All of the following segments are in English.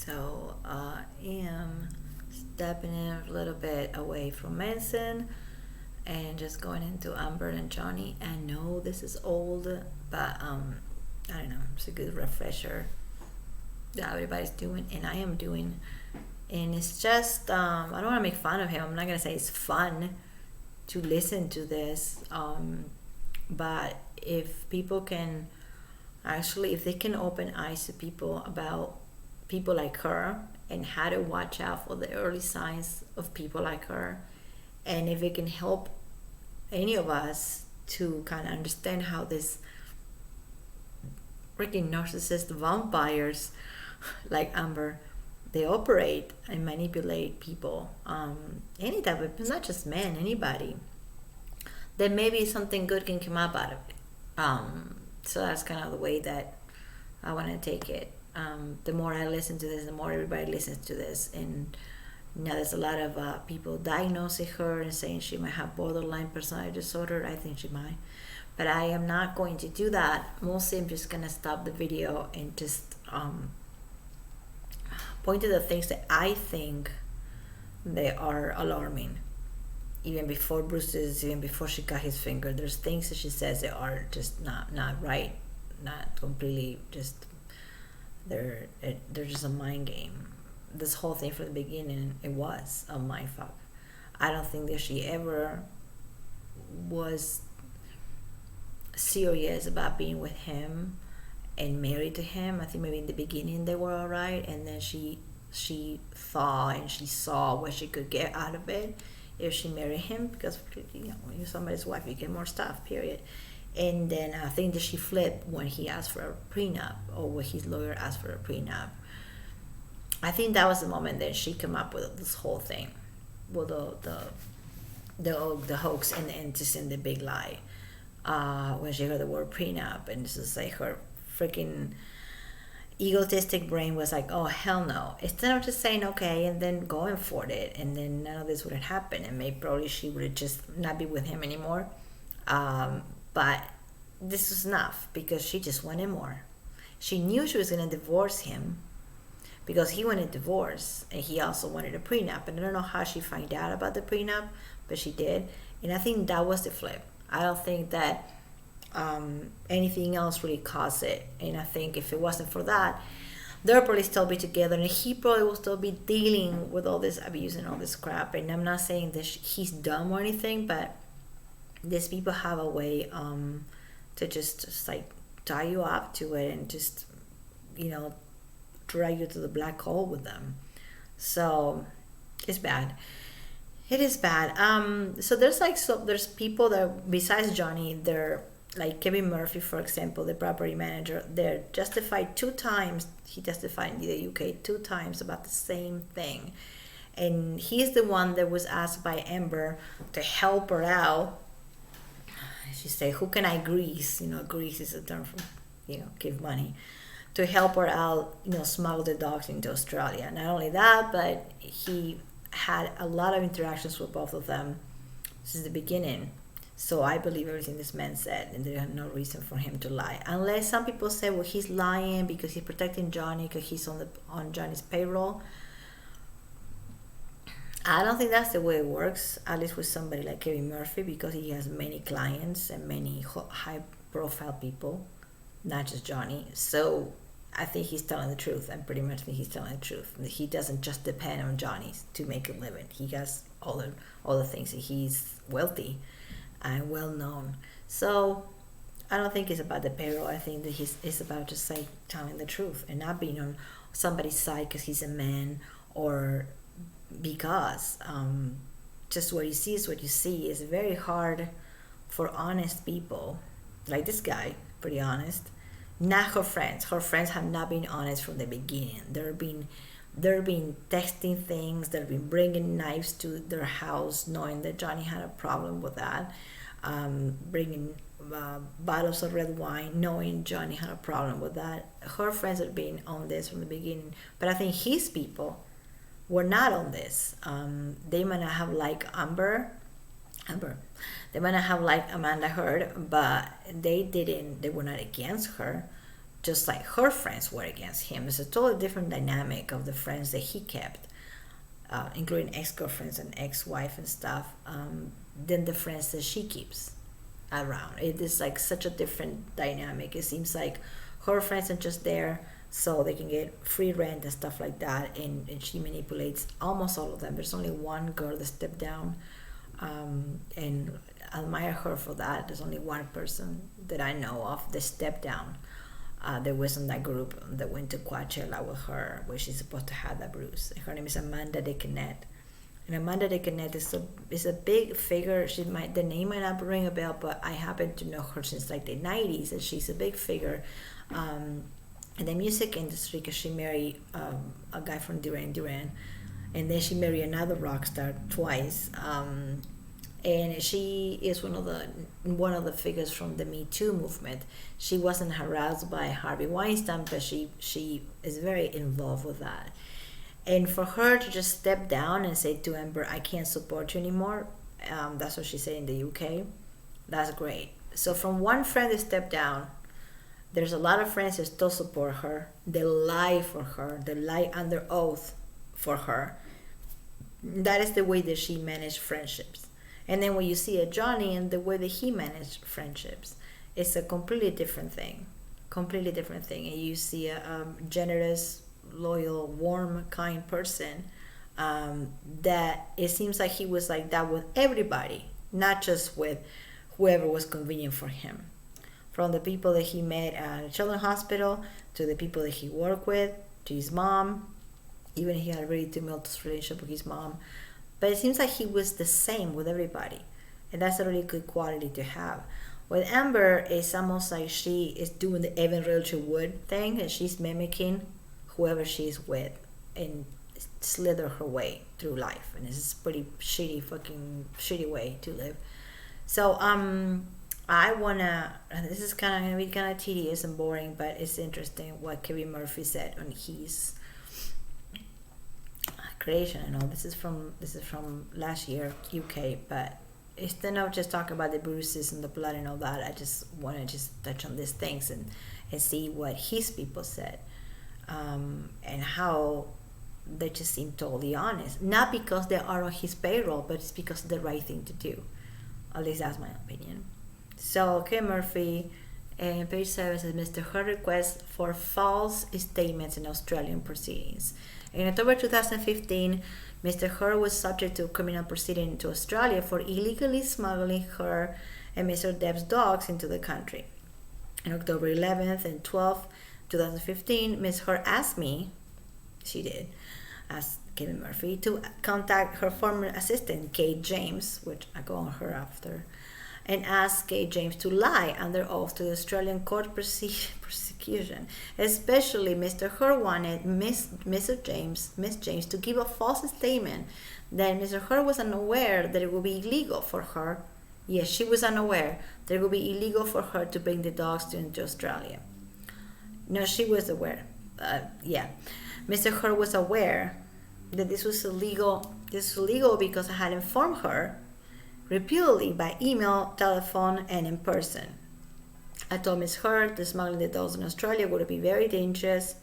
So I am stepping in a little bit away from Manson and just going into Amber and Johnny. I know this is old, but I don't know, it's a good refresher that everybody's doing and I am doing. And it's just I don't want to make fun of him. I'm not gonna say it's fun to listen to this, but if people can actually, if they can open eyes to people about people like her and how to watch out for the early signs of people like her, and if it can help any of us to kind of understand how this freaking narcissist vampires like Amber, they operate and manipulate people, any type of, not just men, anybody, then maybe something good can come up out of it. So that's kind of the way that I want to take it. The more I listen to this, the more everybody listens to this, and now there's a lot of people diagnosing her and saying she might have borderline personality disorder. I think she might, but I am not going to do that. Mostly, I'm just gonna stop the video and just point to the things that I think they are alarming. Even before Bruce's, even before she got his finger, there's things that she says that are just not right, not completely just they're just a mind game. This whole thing from the beginning, it was a mind fuck. I don't think that she ever was serious about being with him and married to him. I think maybe in the beginning they were alright, and then she thought and she saw what she could get out of it if she married him, because when you're somebody's wife you get more stuff, period. And then I think that she flipped when he asked for a prenup, or when his lawyer asked for a prenup. I think that was the moment that she came up with this whole thing, with the hoax and just in the big lie, when she heard the word prenup, and it's just like her freaking egotistic brain was like, oh hell no, instead of just saying okay and then going for it, and then none of this would have happened, and maybe probably she would have just not be with him anymore. But this was enough, because she just wanted more. She knew she was going to divorce him because he wanted divorce, and he also wanted a prenup, and I don't know how she found out about the prenup, but she did. And I think that was the flip. I don't think that anything else really caused it. And I think if it wasn't for that, they'll probably still be together, and he probably will still be dealing with all this abuse and all this crap. And I'm not saying that he's dumb or anything, but these people have a way to just like tie you up to it and just drag you to the black hole with them. So it's bad. It is bad. So there's people that besides Johnny, they're like Kevin Murphy, for example, the property manager. They're justified 2 times. He testified in the UK 2 times about the same thing, and he's the one that was asked by Amber to help her out. She said, "Who can I grease?" Grease is a term for, give money to help her out. Smuggle the dogs into Australia. Not only that, but he had a lot of interactions with both of them since the beginning. So I believe everything this man said, and there's no reason for him to lie. Unless some people say, well, he's lying because he's protecting Johnny because he's on Johnny's payroll. I don't think that's the way it works, at least with somebody like Kevin Murphy, because he has many clients and many high-profile people, not just Johnny. So I think he's telling the truth. I pretty much think he's telling the truth. He doesn't just depend on Johnny to make a living. He has all the things. He's wealthy and well known. So I don't think it's about the payroll. I think that it's about just like telling the truth and not being on somebody's side because he's a man, or because just what you see is what you see. It's very hard for honest people like this guy, pretty honest. Not her friends. Her friends have not been honest from the beginning. They've been texting things. They've been bringing knives to their house, knowing that Johnny had a problem with that. Bringing bottles of red wine, knowing Johnny had a problem with that. Her friends have been on this from the beginning. But I think his people were not on this. They might not have liked Amber. They might not have liked Amanda Heard, but they didn't. They were not against her. just like her friends were against him. It's a totally different dynamic of the friends that he kept, including ex-girlfriends and ex-wife and stuff, than the friends that she keeps around. It is like such a different dynamic. It seems like her friends are just there so they can get free rent and stuff like that, and she manipulates almost all of them. There's only one girl that stepped down, and I admire her for that. There's only one person that I know of that stepped down. There was in that group that went to Coachella with her, where she's supposed to have that bruise. Her name is Amanda DeCanet. And Amanda DeCanet is a big figure. The name might not ring a bell, but I happen to know her since like the 90s, and she's a big figure in the music industry, because she married a guy from Duran Duran, and then she married another rock star twice. And she is one of the figures from the Me Too movement. She wasn't harassed by Harvey Weinstein, but she is very involved with that. And for her to just step down and say to Amber, I can't support you anymore, that's what she said in the UK, that's great. So from one friend that stepped down, there's a lot of friends that still support her. They lie for her. They lie under oath for her. That is the way that she managed friendships. And then when you see a Johnny and the way that he managed friendships, it's a completely different thing. Completely different thing. And you see a generous, loyal, warm, kind person that it seems like he was like that with everybody, not just with whoever was convenient for him. From the people that he met at a children's hospital, to the people that he worked with, to his mom. Even he had a really tumultuous relationship with his mom. But it seems like he was the same with everybody. And that's a really good quality to have. With Amber, it's almost like she is doing the Evan Rachel Wood thing, and she's mimicking whoever she's with and slither her way through life. And it's a pretty shitty way to live. So, I wanna, this is gonna be kind of tedious and boring, but it's interesting what Kevin Murphy said on his creation. I know this is from last year, UK, but instead of just talking about the bruises and the blood and all that, I just want to just touch on these things and see what his people said, and how they just seem totally honest. Not because they are on his payroll, but it's because it's the right thing to do. At least that's my opinion. So, Kevin Murphy, page 7 says, Mr. Hurd requests for false statements in Australian proceedings. In October 2015, Mr. Hurd was subject to a criminal proceeding to Australia for illegally smuggling her and Mr. Depp's dogs into the country. On October 11th and 12th, 2015, Ms. Hurd asked Kevin Murphy, to contact her former assistant, Kate James, which I go on her after, and asked Kate James to lie under oath to the Australian court prosecution. Especially Mr. Hurd wanted Miss James to give a false statement that Mr. Hurd was unaware that it would be illegal for her. Yes, she was unaware that it would be illegal for her to bring the dogs into Australia. No, she was aware. Mr. Hurd was aware that this was illegal. This was illegal because I had informed her repeatedly by email, telephone, and in person. I told Ms. Hurd that smuggling the dogs in Australia would be very dangerous.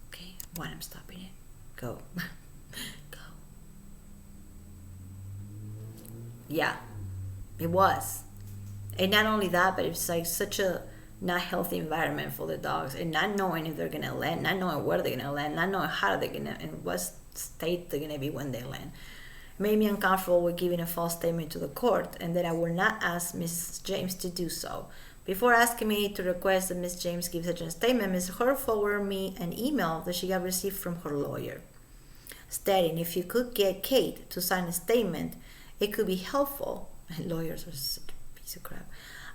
Okay, when I'm stopping it. Go. Go. Yeah, it was. And not only that, but it's like such a not healthy environment for the dogs, and not knowing if they're gonna land, not knowing where they're gonna land, not knowing how they're gonna, and what state they're gonna be when they land. Made me uncomfortable with giving a false statement to the court, and that I would not ask Ms. James to do so. Before asking me to request that Ms. James give such a statement, Ms. Hurd forwarded me an email that she had received from her lawyer, stating if you could get Kate to sign a statement, it could be helpful. And lawyers are such a piece of crap.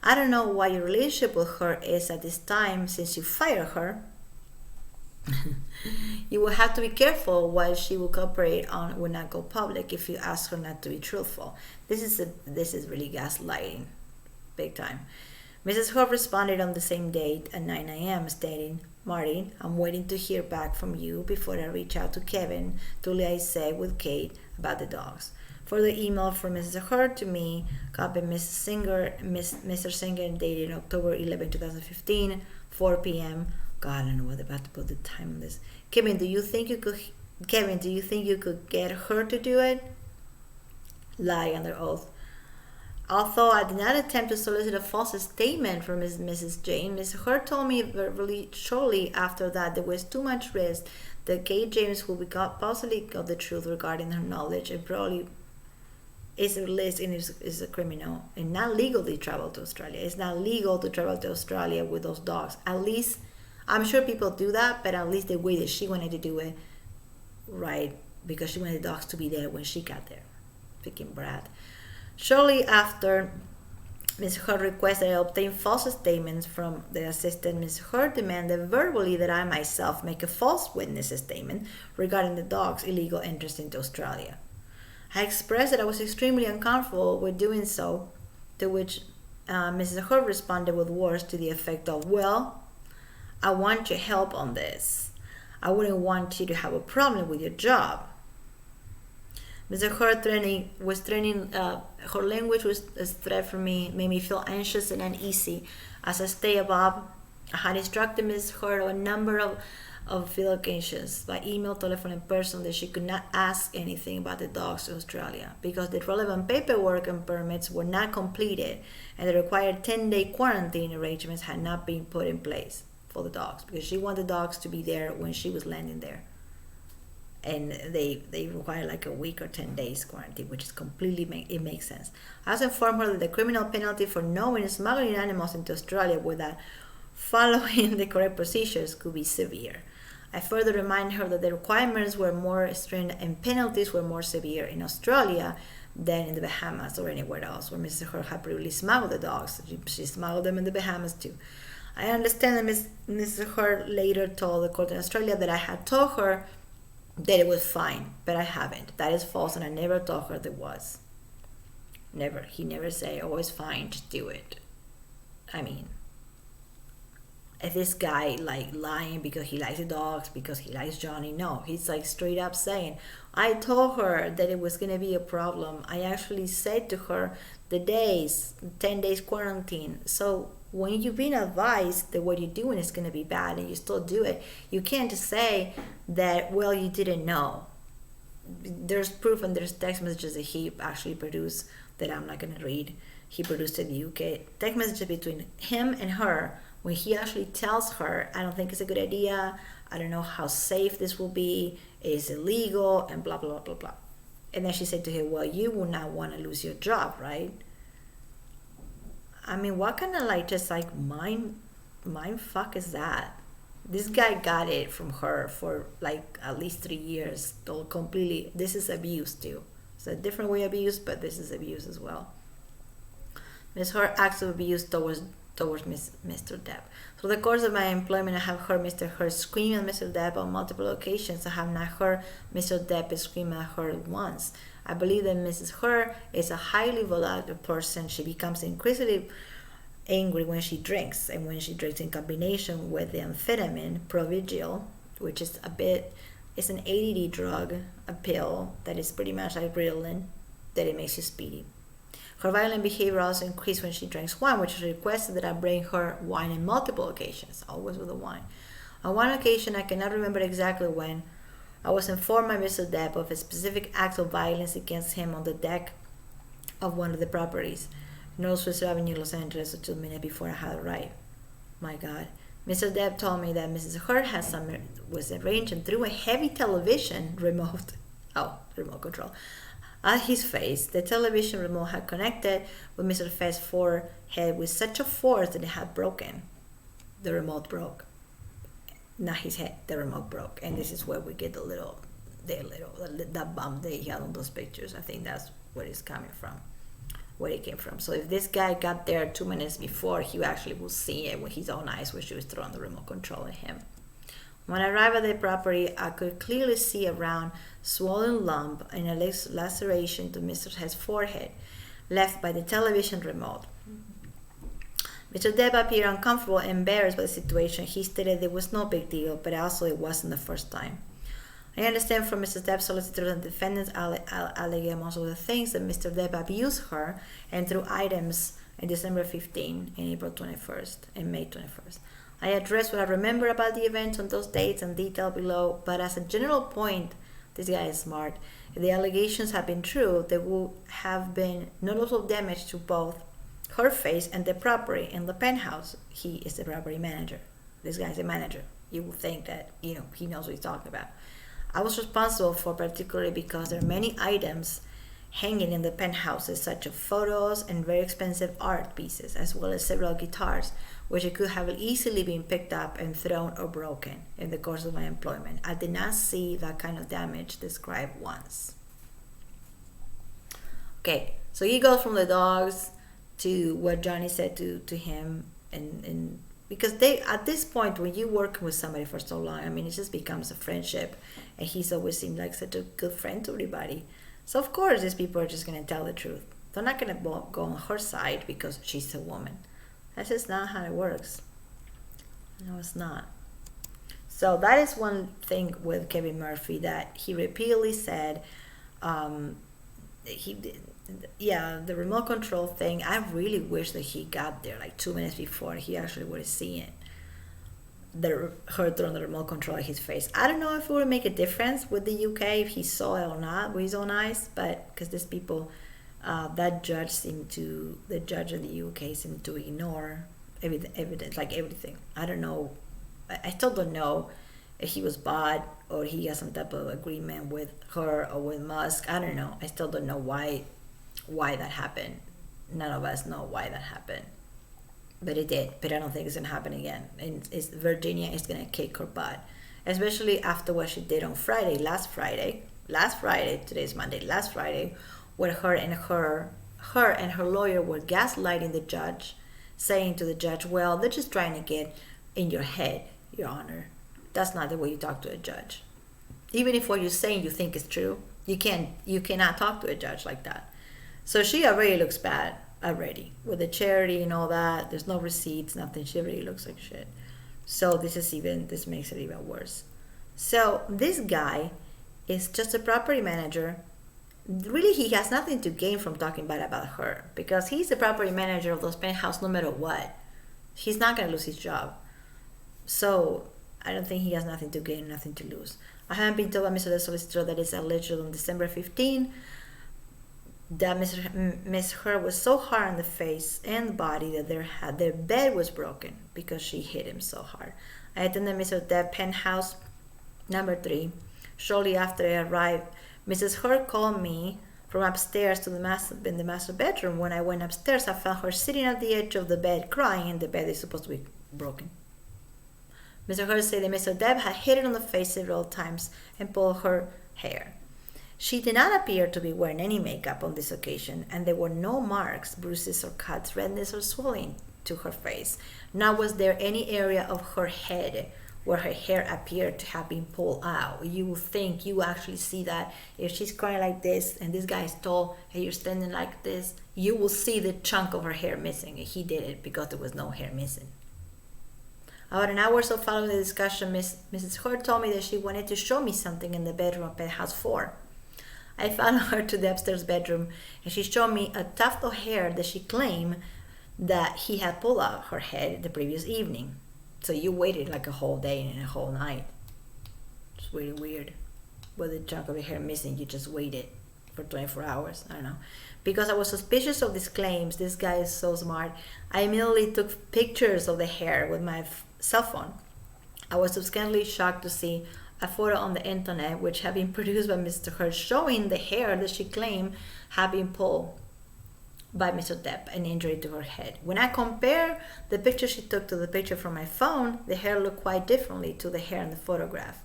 I don't know what your relationship with her is at this time since you fired her. You will have to be careful what she will cooperate on will not go public if you ask her not to be truthful. This is really gaslighting, big time. Mrs. Hurd responded on the same date at 9 a.m. stating, Martin, I'm waiting to hear back from you before I reach out to Kevin to liaise with Kate about the dogs. Further email from Mrs. Hurd to me, copied Mr. Singer dated October 11, 2015, 4 p.m. God, I don't know what about to put the time on this. Kevin, do you think you could? Kevin, do you think you could get her to do it? Lie under oath. Although I did not attempt to solicit a false statement from Mrs. Jane, Miss Hurd told me verbally shortly after that there was too much risk that Kate James would possibly got the truth regarding her knowledge and probably is a criminal and not legally travel to Australia. It's not legal to travel to Australia with those dogs. At least, I'm sure people do that, but at least the way that she wanted to do it, right, because she wanted the dogs to be there when she got there. Freaking brat. Shortly after Ms. Hurd requested I obtain false statements from the assistant, Ms. Hurd demanded verbally that I myself make a false witness statement regarding the dog's illegal entrance into Australia. I expressed that I was extremely uncomfortable with doing so, to which Mrs. Hurd responded with words to the effect of, well, I want your help on this. I wouldn't want you to have a problem with your job. Mrs. Hurd was threatening, her language was a threat for me, made me feel anxious and uneasy. As I stay above, I had instructed Ms. Hurd on a number of field occasions by email, telephone, and person that she could not ask anything about the dogs to Australia because the relevant paperwork and permits were not completed and the required 10-day quarantine arrangements had not been put in place for the dogs because she wanted the dogs to be there when she was landing there. And they require like a week or 10 days quarantine, which is completely, it makes sense. I also informed her that the criminal penalty for knowing and smuggling animals into Australia without following the correct procedures could be severe. I further remind her that the requirements were more stringent and penalties were more severe in Australia than in the Bahamas or anywhere else where Mrs. Hurd had previously smuggled the dogs. She smuggled them in the Bahamas too. I understand that Mrs. Hurd later told the court in Australia that I had told her that it was fine, but I haven't. That is false, and I never told her there was. Never. He never said, oh, it's fine, just do it. I mean, if this guy like lying because he likes the dogs, because he likes Johnny, no. He's like straight up saying, I told her that it was going to be a problem. I actually said to her the 10 days quarantine. So when you've been advised that what you're doing is going to be bad and you still do it, you can't just say that, well, you didn't know. There's proof and there's text messages that he actually produced that I'm not going to read. He produced in the UK. Text messages between him and her when he actually tells her, I don't think it's a good idea. I don't know how safe this will be. It's illegal and blah, blah, blah, blah. And then she said to him, well, you will not want to lose your job, right? I mean, what kind of like just like mind fuck is that? This guy got it from her for like at least 3 years. Completely, this is abuse too. It's a different way of abuse, but this is abuse as well. Miss Hurd acts of abuse towards Mr. Depp. Through the course of my employment, I have heard Mr. Hurd scream at Mr. Depp on multiple occasions. I have not heard Mr. Depp scream at her once. I believe that Mrs. Hurd is a highly volatile person. She becomes increasingly angry when she drinks, and when she drinks in combination with the amphetamine Provigil, which is it's an ADD drug, a pill that is pretty much like Ritalin, that it makes you speedy. Her violent behavior also increased when she drinks wine, which she requested that I bring her wine on multiple occasions, always with the wine. On one occasion, I cannot remember exactly when, I was informed by Mr. Depp of a specific act of violence against him on the deck of one of the properties, North Swiss Avenue, Los Angeles, 2 minutes before I had arrived. My God. Mr. Depp told me that Mrs. Hurd was arranged and threw a heavy television remote control, at his face. The television remote had connected with Mr. Fett's forehead with such a force that it had broken. The remote broke. Not his head, the remote broke. And this is where we get that bump that he had on those pictures. I think that's where it's coming from, where it came from. So if this guy got there 2 minutes before, he actually will see it with his own eyes when she was throwing the remote control at him. When I arrived at the property, I could clearly see a round, swollen lump and a laceration to Mr. Head's forehead, left by the television remote. Mr. Depp appeared uncomfortable and embarrassed by the situation. He stated there was no big deal, but also it wasn't the first time. I understand from Mrs. Depp's solicitor and defendant's alleging most of the things that Mr. Depp abused her and threw items in December 15 and April 21st and May 21st. I address what I remember about the events on those dates and detail below, but as a general point, this guy is smart. If the allegations have been true, there would have been noticeable damage to both her face and the property in the penthouse. He is the property manager. This guy's a manager. You would think that, he knows what he's talking about. I was responsible for particularly because there are many items hanging in the penthouses, such as photos and very expensive art pieces, as well as several guitars, which could have easily been picked up and thrown or broken in the course of my employment. I did not see that kind of damage described once. Okay, so he goes from the dogs to what Johnny said to him, and because they, at this point, when you work with somebody for so long, I mean, it just becomes a friendship, and he's always seemed like such a good friend to everybody. So of course these people are just going to tell the truth. They're not going to go on her side because she's a woman. That's just not how it works. No, it's not. So that is one thing with Kevin Murphy, that he repeatedly said, the remote control thing, I really wish that he got there like 2 minutes before he actually would have seen it. Her throwing the remote control at his face. I don't know if it would make a difference with the UK if he saw it or not with his own eyes, but because these people, the judge in the UK seemed to ignore evidence, like everything. I don't know. I still don't know if he was bought or he has some type of agreement with her or with Musk. I don't know. I still don't know why that happened. None of us know why that happened. But it did. But I don't think it's going to happen again. And Virginia is going to kick her butt. Especially after what she did on Friday, last Friday, today's Monday, last Friday, where her and her lawyer were gaslighting the judge, saying to the judge, well, they're just trying to get in your head, Your Honor. That's not the way you talk to a judge. Even if what you're saying you think is true, you cannot talk to a judge like that. So she already looks bad already with the charity and all that. There's no receipts, nothing. She already looks like shit. So this makes it even worse. So this guy is just a property manager. Really, he has nothing to gain from talking bad about her because he's the property manager of those penthouse no matter what. He's not going to lose his job. So I don't think he has nothing to gain, nothing to lose. I haven't been told by Mr. The solicitor that it's alleged on December 15 that Miss Heard was so hard on the face and body that their bed was broken because she hit him so hard. I attended Mr. Depp penthouse number 3. Shortly after I arrived, Mrs. Heard called me from upstairs to the master bedroom. When I went upstairs, I found her sitting at the edge of the bed crying, and the bed is supposed to be broken. Mr. Heard said that Mr. Depp had hit her on the face several times and pulled her hair. She did not appear to be wearing any makeup on this occasion, and there were no marks, bruises, or cuts, redness, or swelling to her face. Nor was there any area of her head where her hair appeared to have been pulled out. You would think you actually see that if she's crying like this and this guy is tall and you're standing like this, you will see the chunk of her hair missing. And he did it because there was no hair missing. About an hour or so following the discussion, Mrs. Heard told me that she wanted to show me something in the bedroom of penthouse 4. I followed her to the upstairs bedroom, and she showed me a tuft of hair that she claimed that he had pulled out her head the previous evening. So you waited like a whole day and a whole night. It's really weird. With a chunk of your hair missing, you just waited for 24 hours. I don't know. Because I was suspicious of these claims, this guy is so smart, I immediately took pictures of the hair with my cell phone. I was subsequently shocked to see a photo on the internet which had been produced by Mr. Heard showing the hair that she claimed had been pulled by Mr. Depp, an injury to her head. When I compare the picture she took to the picture from my phone, the hair looked quite differently to the hair in the photograph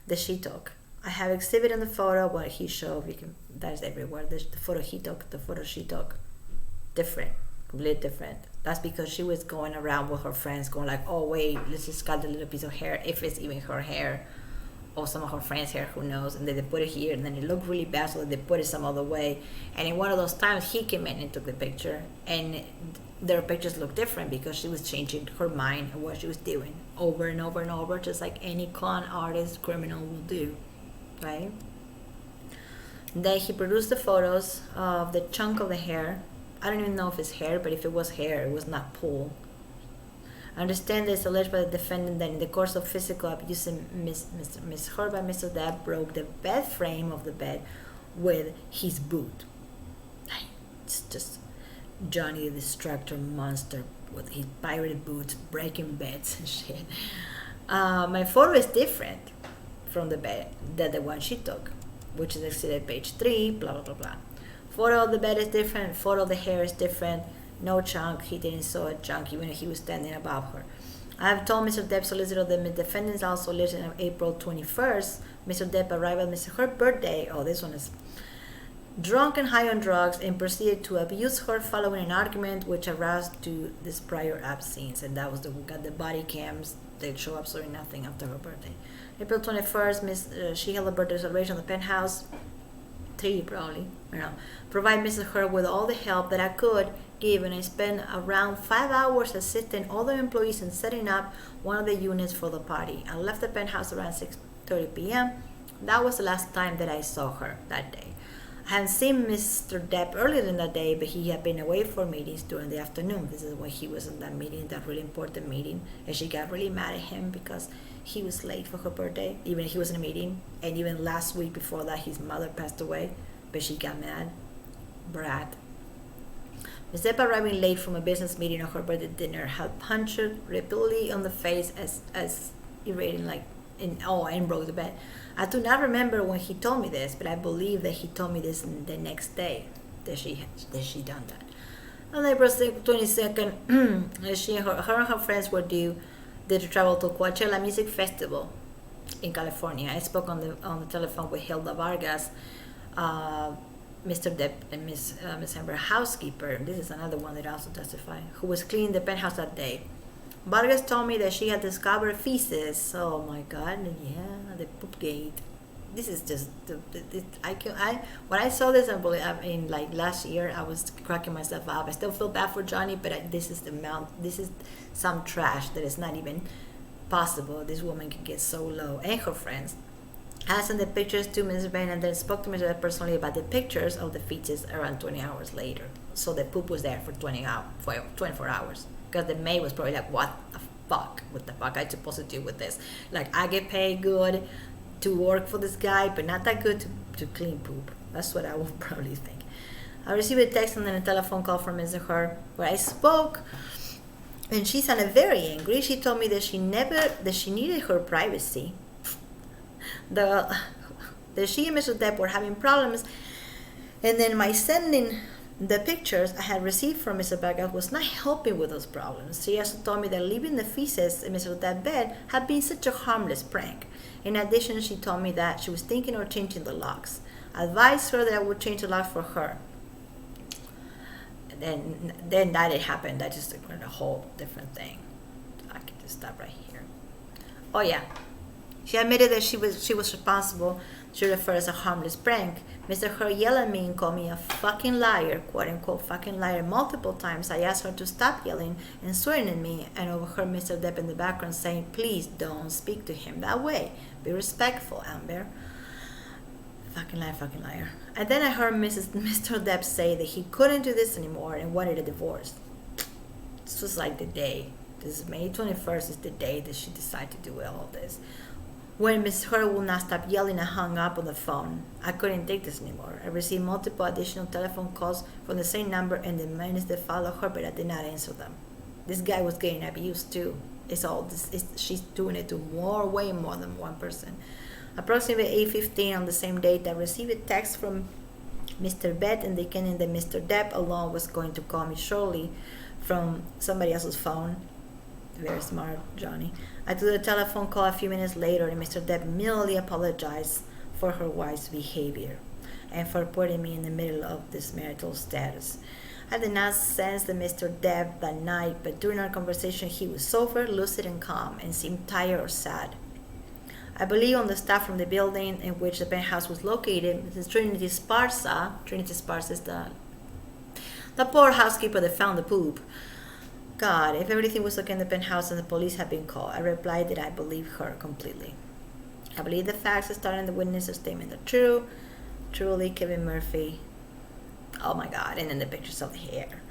that she took. I have exhibited in the photo what he showed. That is everywhere. The photo he took, the photo she took, different, completely different. That's because she was going around with her friends going like, oh wait, let's just cut the little piece of hair, if it's even her hair, or some of her friends' hair, who knows, and then they put it here, and then it looked really bad, so they put it some other way. And in one of those times, he came in and took the picture, and their pictures looked different because she was changing her mind and what she was doing over and over and over, just like any con artist, criminal will do, right? Then he produced the photos of the chunk of the hair. I don't even know if it's hair, but if it was hair, it was not pulled. Understand that it's alleged by the defendant that in the course of physical abuse, Miss Hurt by Mr. Depp broke the bed frame of the bed with his boot. It's just Johnny the Destructor monster with his pirated boots breaking beds and shit. My photo is different from the bed than the one she took, which is exhibit page 3, blah blah blah blah. Photo of the bed is different, photo of the hair is different, no chunk, he didn't saw a chunk even if he was standing above her. I have told Mr. Depp's solicitor that the defendants also lived on April 21st. Mr. Depp arrived at Mr. Hurt's birthday. Oh, this one is drunk and high on drugs and proceeded to abuse her following an argument which aroused to this prior absence. And that was we got the body cams. They show absolutely nothing after her birthday. April 21st, she held a birthday celebration on the penthouse. 3 probably, provide Mrs. Hurt with all the help that I could give, and I spent around 5 hours assisting other employees in setting up one of the units for the party. I left the penthouse around 6:30 p.m. That was the last time that I saw her that day. I hadn't seen Mr. Depp earlier in that day, but he had been away for meetings during the afternoon. This is when he was in that meeting, that really important meeting, and she got really mad at him because he was late for her birthday, even he was in a meeting, and even last week before that his mother passed away, but she got mad. Brat. Ms. Depp arriving late from a business meeting on her birthday dinner had punched her repeatedly on the face as irritating and broke the bed. I do not remember when he told me this, but I believe that he told me this the next day that she done that. On April 22nd, she and her friends were due to travel to Coachella Music Festival in California. I spoke on the telephone with Hilda Vargas, Mr. Depp and Miss Amber housekeeper. This is another one that also testified, who was cleaning the penthouse that day. Vargas told me that she had discovered feces. Oh my God! Yeah, the poop gate. This is just when I saw this, in like last year, I was cracking myself up. I still feel bad for Johnny, but this is this is some trash that is not even possible. This woman can get so low, and her friends. I sent the pictures to Mrs. Bain and then spoke to Mr. personally about the pictures of the feces around 20 hours later. So the poop was there for 24 hours. Because the maid was probably like, what the fuck? What the fuck am I supposed to do with this? Like, I get paid good to work for this guy, but not that good to clean poop. That's what I would probably think. I received a text and then a telephone call from Mrs. Hurt where I spoke, and she sounded very angry. She told me that she needed her privacy. That she and Mr. Depp were having problems, and then my sending the pictures I had received from Mr. Vargas was not helping with those problems. She also told me that leaving the feces in Mr. Depp's bed had been such a harmless prank. In addition, she told me that she was thinking of changing the locks. I advised her that I would change the lock for her. And then that didn't happen. That just a whole different thing. I can just stop right here. Oh yeah. She admitted that she was responsible. She referred as a harmless prank. Mr. Hurt yelled at me and called me a fucking liar, quote unquote fucking liar, multiple times. I asked her to stop yelling and swearing at me, and overheard Mr. Depp in the background saying, please don't speak to him that way. Be respectful, Amber. Fucking liar, fucking liar. And then I heard Mr. Depp say that he couldn't do this anymore and wanted a divorce. This was like the day. This is May 21st is the day that she decided to do all this. When Miss Hurt would not stop yelling, I hung up on the phone. I couldn't take this anymore. I received multiple additional telephone calls from the same number and the minutes that followed her, but I did not answer them. This guy was getting abused too. She's doing it to way more than one person. Approximately 8:15 on the same date, I received a text from Mr. Bett indicating that Mr. Depp alone was going to call me shortly from somebody else's phone. Very smart, Johnny. I took the telephone call a few minutes later, and Mr. Depp immediately apologized for her wife's behavior and for putting me in the middle of this marital status. I did not sense that Mr. Depp that night, but during our conversation, he was sober, lucid, and calm, and seemed tired or sad. I believe on the staff from the building in which the penthouse was located, Mrs. Trinity Sparsa is the poor housekeeper that found the poop. God, if everything was okay in the penthouse and the police had been called, I replied that I believe her completely. I believe the facts starting the witness' statement are true. Truly, Kevin Murphy. Oh my God, and then the pictures of the hair.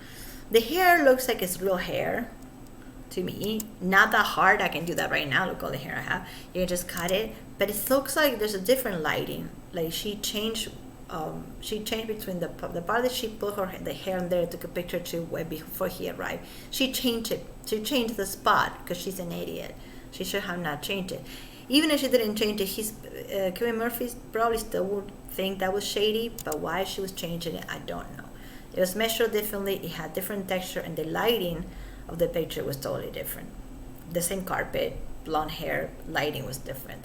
The hair looks like it's real hair. to me. Not that hard. I can do that right now. Look all the hair I have. You can just cut it, but it looks like there's a different lighting. Like she changed between the part that she put the hair in there, took a picture to before he arrived. She changed it. She changed the spot because she's an idiot. She should have not changed it. Even if she didn't change it, Kevin Murphy probably still would think that was shady, but why she was changing it, I don't know. It was measured differently, it had different texture, and the lighting of the picture was totally different. The same carpet, blonde hair, lighting was different.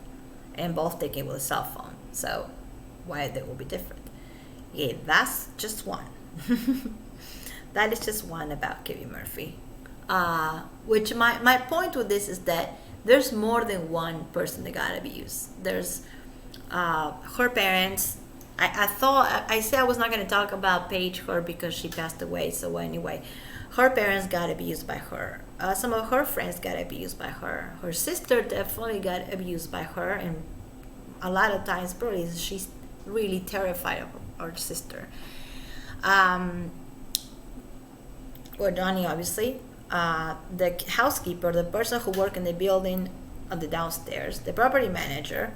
And both taken with a cell phone. So why they will be different? Yeah, that's just one. That is just one about Kevin Murphy. Which my point with this is that there's more than one person that got abused. There's her parents. I said I was not going to talk about Paige her because she passed away. So anyway, her parents got abused by her. Some of her friends got abused by her. Her sister definitely got abused by her, and a lot of times probably she's really terrified of her sister. Or Johnny, obviously. The housekeeper, the person who worked in the building on the downstairs, the property manager,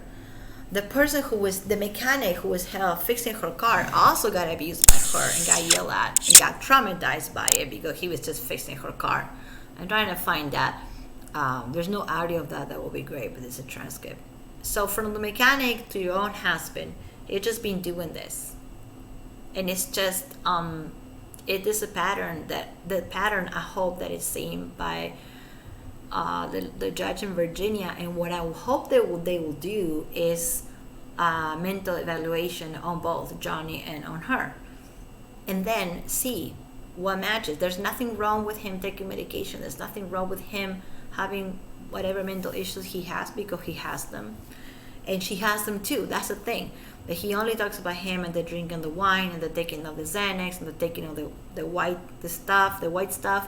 the person who was the mechanic who was fixing her car also got abused by her and got yelled at and got traumatized by it because he was just fixing her car. I'm trying to find that. There's no audio of that. That will be great, but it's a transcript. So from the mechanic to your own husband, you've just been doing this, and it's just it is a pattern I hope that is seen by the judge in Virginia. And what I hope they will do is mental evaluation on both Johnny and on her, and then see what matches. There's nothing wrong with him taking medication. There's nothing wrong with him having whatever mental issues he has, because he has them, and she has them too. That's the thing. That he only talks about him and the drinking the wine and the taking of the Xanax and the taking of the white stuff,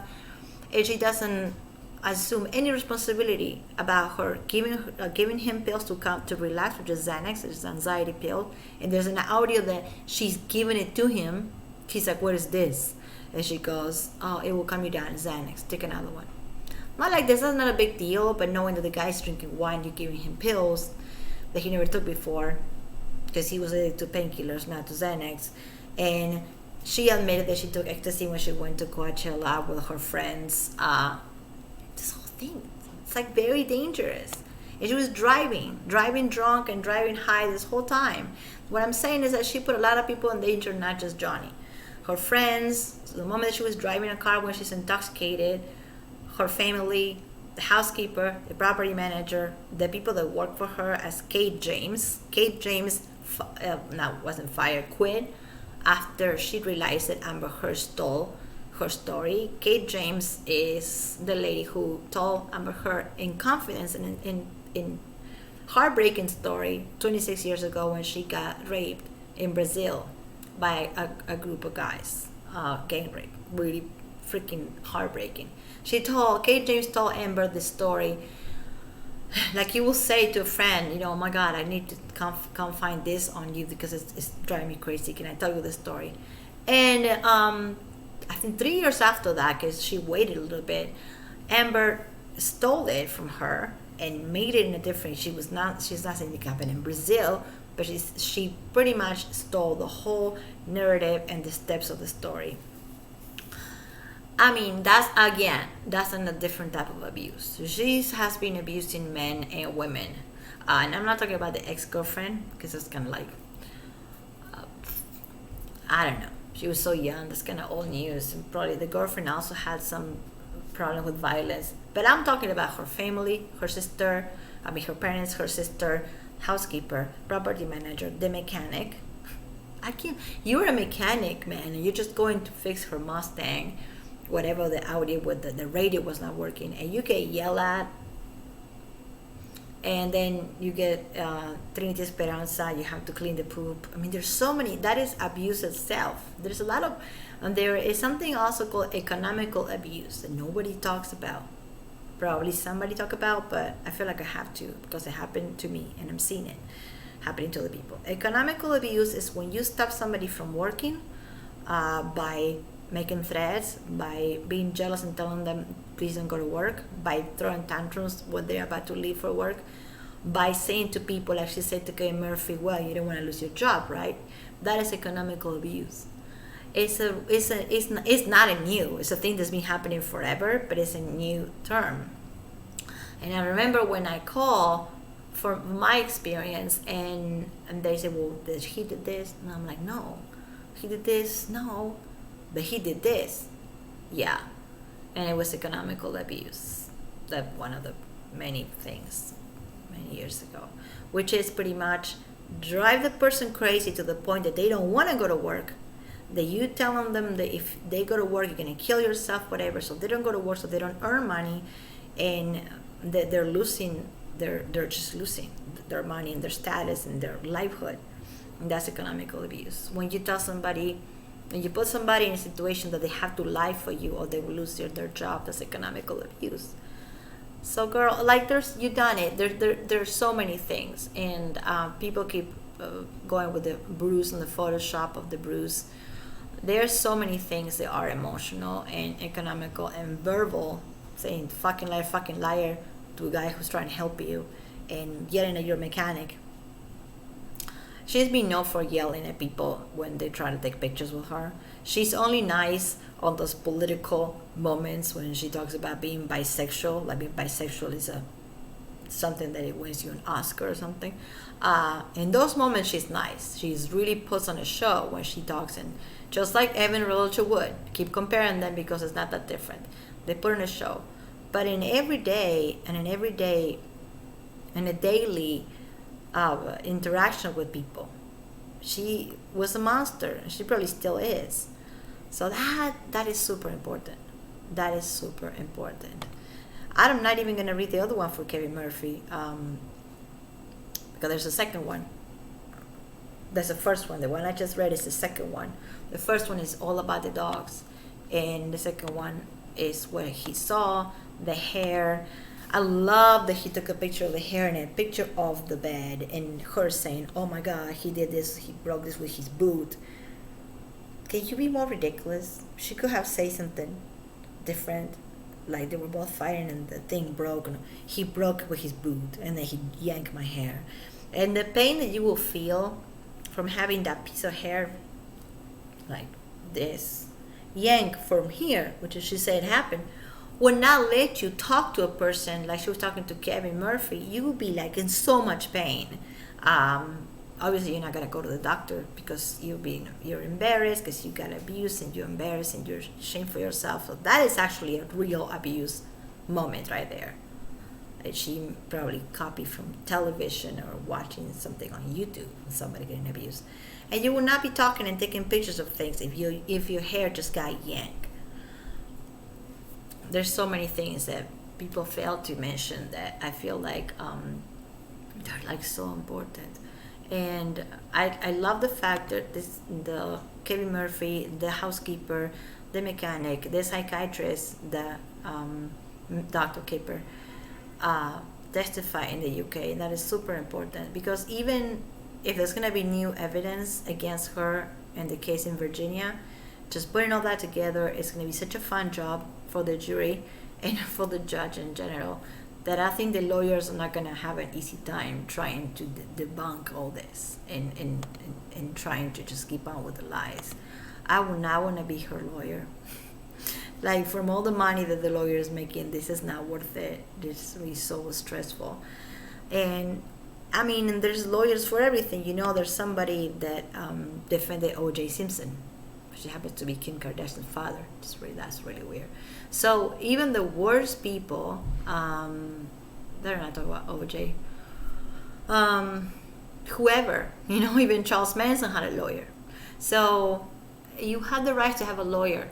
and she doesn't assume any responsibility about her giving him pills to relax, which is Xanax, which is anxiety pill. And there's an audio that she's giving it to him. He's like, "What is this?" And she goes, "Oh, it will calm you down, Xanax. Take another one." Not like this. That's not a big deal, but knowing that the guy's drinking wine, you're giving him pills that he never took before, because he was addicted to painkillers, not to Xanax. And she admitted that she took ecstasy when she went to Coachella with her friends. This whole thing, it's like very dangerous. And she was driving drunk and driving high this whole time. What I'm saying is that she put a lot of people in danger, not just Johnny. Her friends, the moment that she was driving a car when she's intoxicated, her family, the housekeeper, the property manager, the people that work for her as Kate James. Kate James wasn't fired, quit after she realized that Amber Heard stole her story. Kate James is the lady who told Amber Heard in confidence and in heartbreaking story 26 years ago when she got raped in Brazil by a group of guys, gang rape. Really freaking heartbreaking. Kate James told Amber this story like you will say to a friend, "Oh my God, I need to come find this on you because it's driving me crazy. Can I tell you the story?" And I think 3 years after that, because she waited a little bit, Amber stole it from her and made it in a different. She's not saying it happened in Brazil, but she pretty much stole the whole narrative and the steps of the story. I mean, that's a different type of abuse. She has been abusing men and women. And I'm not talking about the ex-girlfriend, because it's kind of like, I don't know. She was so young, that's kind of old news. And probably the girlfriend also had some problem with violence. But I'm talking about her family, her sister, her parents, her sister, housekeeper, property manager, the mechanic. You're a mechanic, man, and you're just going to fix her Mustang, whatever the audio with the radio was not working, and you get yelled at, and then you get Trinity Esperanza, you have to clean the poop. I mean, there's so many. That is abuse itself. There's a lot of, and there is something also called economical abuse that nobody talks about. Probably somebody talk about, but I feel like I have to, because it happened to me and I'm seeing it happening to other people. Economical abuse is when you stop somebody from working by making threats, by being jealous and telling them, please don't go to work, by throwing tantrums when they're about to leave for work, by saying to people, like she said to Kevin Murphy, well, you don't want to lose your job, right? That is economical abuse. It's not a new, it's a thing that's been happening forever, but it's a new term. And I remember when I call for my experience, and they say, well, he did this, and I'm like, no, he did this, no, but he did this, yeah. And it was economical abuse, that one of the many things many years ago, which is pretty much drive the person crazy to the point that they don't want to go to work, that you telling them that if they go to work you're going to kill yourself, whatever, so they don't go to work, so they don't earn money, and they're losing, they're just losing their money and their status and their livelihood. And that's economical abuse. When you tell somebody, when you put somebody in a situation that they have to lie for you or they will lose their job, that's economical abuse. So girl, like you done it. There's so many things, and people keep going with the bruise and the Photoshop of the bruise. There's so many things that are emotional and economical and verbal, saying fucking liar to a guy who's trying to help you and yelling at your mechanic. She's been known for yelling at people when they try to take pictures with her. She's only nice on those political moments when she talks about being bisexual. Like being bisexual is something that it wins you an Oscar or something. In those moments, she's nice. She's really puts on a show when she talks, and just like Evan Roger would, keep comparing them because it's not that different. They put on a show, but in a daily interaction with people, she was a monster, and she probably still is. So that is super important. That is super important. I'm not even gonna read the other one for Kevin Murphy, because there's a second one. There's the first one. The one I just read is the second one. The first one is all about the dogs, and the second one is where he saw the hair. I love that he took a picture of the hair and a picture of the bed, and her saying, oh my god, he did this, he broke this with his boot. Can you be more ridiculous? She could have said something different, like they were both fighting and the thing broke, and he broke with his boot, and then he yanked my hair. And the pain that you will feel from having that piece of hair like this yank from here, which is, she said happened, will not let you talk to a person like she was talking to Kevin Murphy. You will be like in so much pain. Obviously, you're not gonna go to the doctor because you're embarrassed because you got abused and you're embarrassed and you're ashamed for yourself. So that is actually a real abuse moment right there. That she probably copied from television or watching something on YouTube when somebody getting abused. And you will not be talking and taking pictures of things if your hair just got yanked. There's so many things that people fail to mention that I feel like they're like so important. And I love the fact that the Kevin Murphy, the housekeeper, the mechanic, the psychiatrist, the Dr. Kipper testify in the UK. And that is super important, because even if there's going to be new evidence against her in the case in Virginia, just putting all that together is going to be such a fun job for the jury and for the judge in general, that I think the lawyers are not going to have an easy time trying to debunk all this and trying to just keep on with the lies. I would not want to be her lawyer. Like, from all the money that the lawyer is making, this is not worth it. This is so stressful. And I mean, there's lawyers for everything. You know, there's somebody that defended O.J. Simpson. She happens to be Kim Kardashian's father. That's really weird. So even the worst people, they're not talking about O.J. Whoever, you know, even Charles Manson had a lawyer. So you have the right to have a lawyer,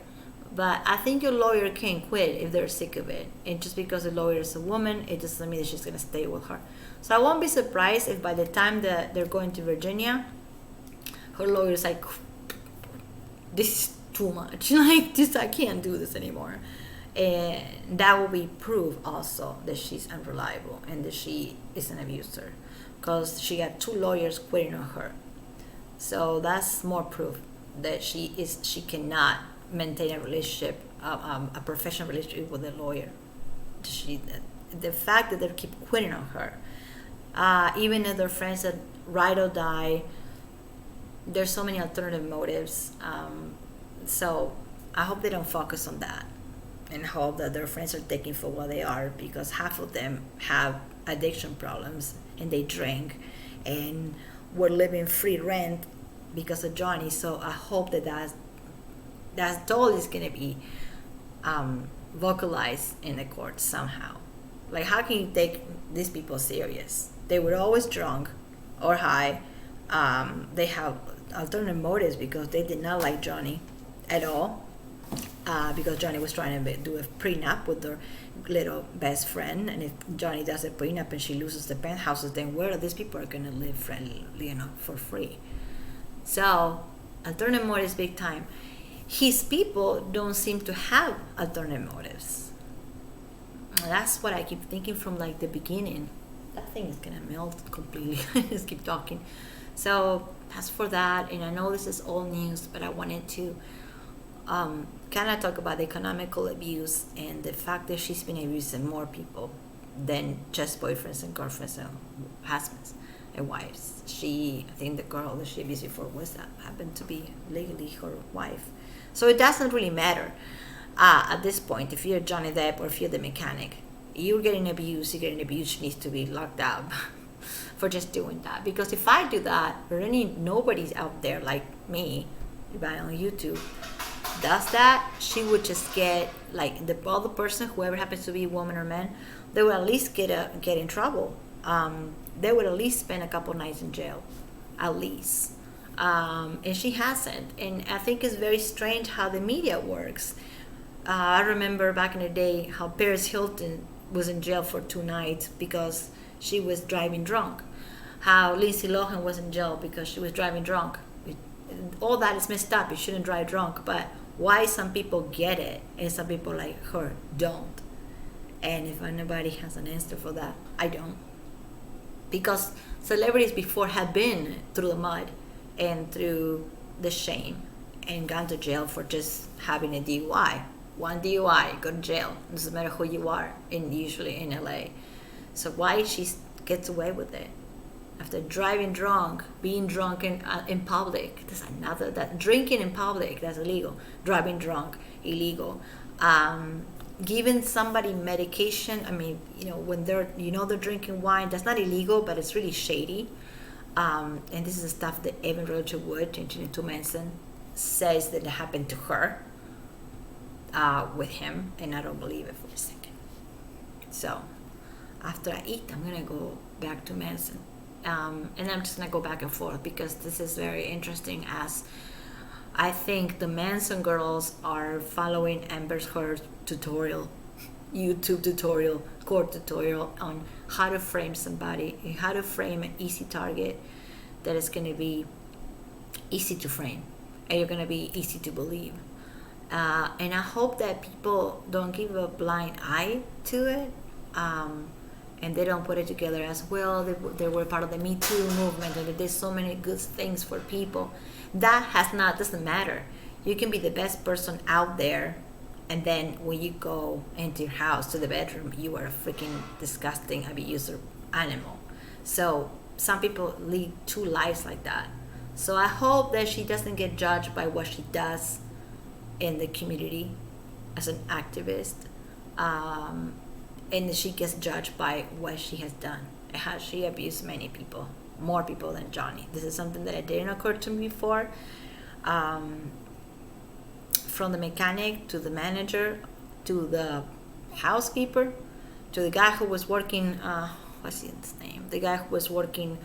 but I think your lawyer can quit if they're sick of it. And just because the lawyer is a woman, it doesn't mean that she's going to stay with her. So I won't be surprised if by the time that they're going to Virginia, her lawyer's like, this is too much. Like, this, I can't do this anymore. And that will be proof also that she's unreliable and that she is an abuser, because she got 2 lawyers quitting on her. So that's more proof that she cannot maintain a relationship a professional relationship with a lawyer. She, the fact that they keep quitting on her, even if their friends that ride or die, there's so many alternative motives. So I hope they don't focus on that, and hope that their friends are taken for what they are, because half of them have addiction problems and they drink, and we're living free rent because of Johnny. So I hope that that's all is gonna be vocalized in the court somehow. Like, how can you take these people serious? They were always drunk or high. They have alternative motives because they did not like Johnny at all. Because Johnny was trying to do a prenup with their little best friend, and if Johnny does a prenup and she loses the penthouses, then where are these people are gonna live for free? So alternative motives big time. His people don't seem to have alternative motives. That's what I keep thinking from like the beginning. That thing is gonna melt completely. Just keep talking. So as for that, and I know this is old news, but I wanted to kind of talk about the economical abuse and the fact that she's been abusing more people than just boyfriends and girlfriends and husbands and wives. I think the girl that she abused before happened to be legally her wife. So it doesn't really matter at this point if you're Johnny Depp or if you're the mechanic. You're getting abused. She needs to be locked up for just doing that. Because if I do that, nobody's out there like me, if I on YouTube does that, she would just get like the other person, whoever happens to be woman or man, they would at least get in trouble. They would at least spend a couple nights in jail, at least. And she hasn't. And I think it's very strange how the media works. I remember back in the day how Paris Hilton was in jail for 2 nights because she was driving drunk. How Lindsay Lohan was in jail because she was driving drunk. All that is messed up. You shouldn't drive drunk. But why some people get it and some people like her don't? And if anybody has an answer for that, I don't. Because celebrities before have been through the mud and through the shame and gone to jail for just having a DUI. One DUI, go to jail. It doesn't matter who you are, usually in LA. So why she gets away with it? After driving drunk, being drunk in public, there's another, that drinking in public, that's illegal. Driving drunk, illegal. Giving somebody medication, when they're drinking wine, that's not illegal, but it's really shady. And this is the stuff that Evan Roger Wood, into Manson, says that it happened to her with him, and I don't believe it for a second. So after I eat, I'm gonna go back to Manson. And I'm just going to go back and forth because this is very interesting, as I think the Manson girls are following Amber Heard's YouTube tutorial, court tutorial on how to frame somebody, and how to frame an easy target that is going to be easy to frame and you're going to be easy to believe. And I hope that people don't give a blind eye to it. And they don't put it together as well. They were part of the Me Too movement, and they did so many good things for people. That doesn't matter. You can be the best person out there, and then when you go into your house to the bedroom, you are a freaking disgusting abuser animal. So some people lead 2 lives like that. So I hope that she doesn't get judged by what she does in the community as an activist. And she gets judged by what she has done and how she abused many people, more people than Johnny. This is something that didn't occur to me before. From the mechanic to the manager to the housekeeper to the guy who was working, what's his name? The guy who was working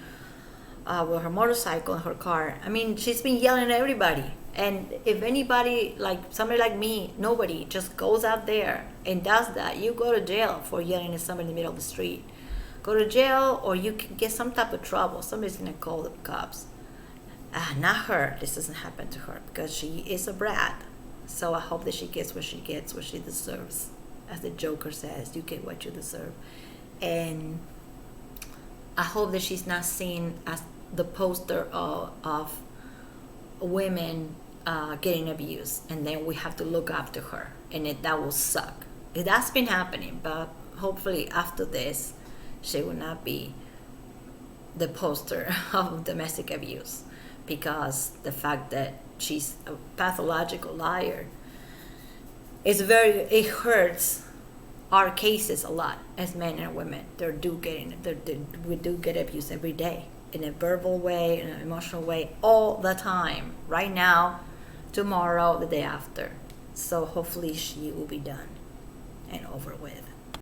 with her motorcycle and her car. She's been yelling at everybody. And if anybody, like somebody like me, nobody just goes out there and does that, you go to jail for yelling at somebody in the middle of the street. Go to jail, or you can get some type of trouble. Somebody's going to call the cops. Not her. This doesn't happen to her because she is a brat. So I hope that she gets what she deserves. As the Joker says, you get what you deserve. And I hope that she's not seen as the poster of women getting abused, and then we have to look after her, and that will suck. That's been happening, but hopefully after this, she will not be the poster of domestic abuse, because the fact that she's a pathological liar it hurts our cases a lot as men and women. We do get abused every day, in a verbal way, in an emotional way, all the time, right now, tomorrow, the day after. So hopefully she will be done and over with.